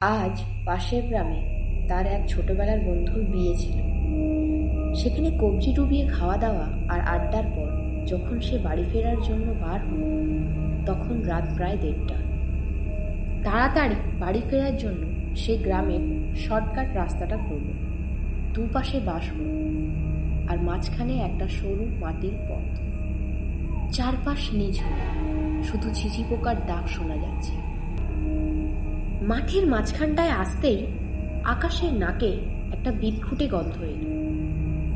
আজ পাশের গ্রামে তার এক ছোটবেলার বন্ধুর বিয়ে ছিল। সেখানে কবজি ডুবিয়ে খাওয়া দাওয়া আর আড্ডার পর যখন সে বাড়ি ফেরার জন্য বার হল, তখন রাত প্রায় 1:30। তাড়াতাড়ি বাড়ি ফেরার জন্য সে গ্রামের শর্টকাট রাস্তাটা করল। দুপাশে বাঁশবন আর মাঝখানে একটা সরু মাটির পথ। চারপাশ নিঝুম, শুধু ঝিঝি পোকার ডাক শোনা যাচ্ছে। মাঠের মাঝখানটায় আসতেই আকাশের নাকে একটা বিদঘুটে গন্ধ এলো,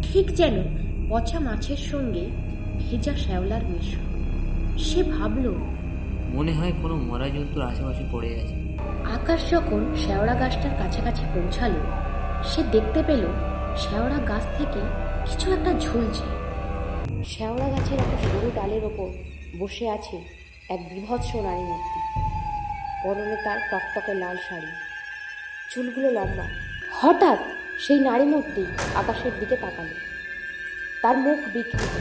ঠিক যেন পচা মাছের সঙ্গে ভেজা শ্যাওলার মিশ্রণ। সে ভাবল, মনে হয় কোনো মরা জন্তুর আশেপাশে পড়ে আছে। আকাশ যখন শ্যাওড়া গাছটার কাছাকাছি পৌঁছালো, সে দেখতে পেল শ্যাওড়া গাছ থেকে কিছু একটা ঝুলছে। শ্যাওড়া গাছের একটা সরু ডালের ওপর বসে আছে এক বীভৎস নারী মূর্তি। পরনে তার টকটকে লাল শাড়ি, চুলগুলো লম্বা। হঠাৎ সেই নারী মূর্তি আকাশের দিকে তাকালো। তার মুখ বিকৃত,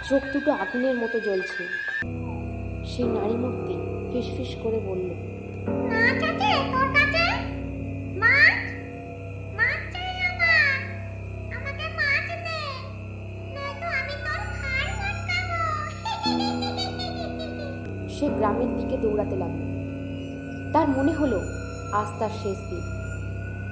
চোখ দুটো আগুনের মতো জ্বলছে। সেই নারী মূর্তি ফিসফিস করে বলল, সে গ্রামের দিকে দৌড়াতে লাগলো। তার মনে হলো আজ তার শেষ দিন।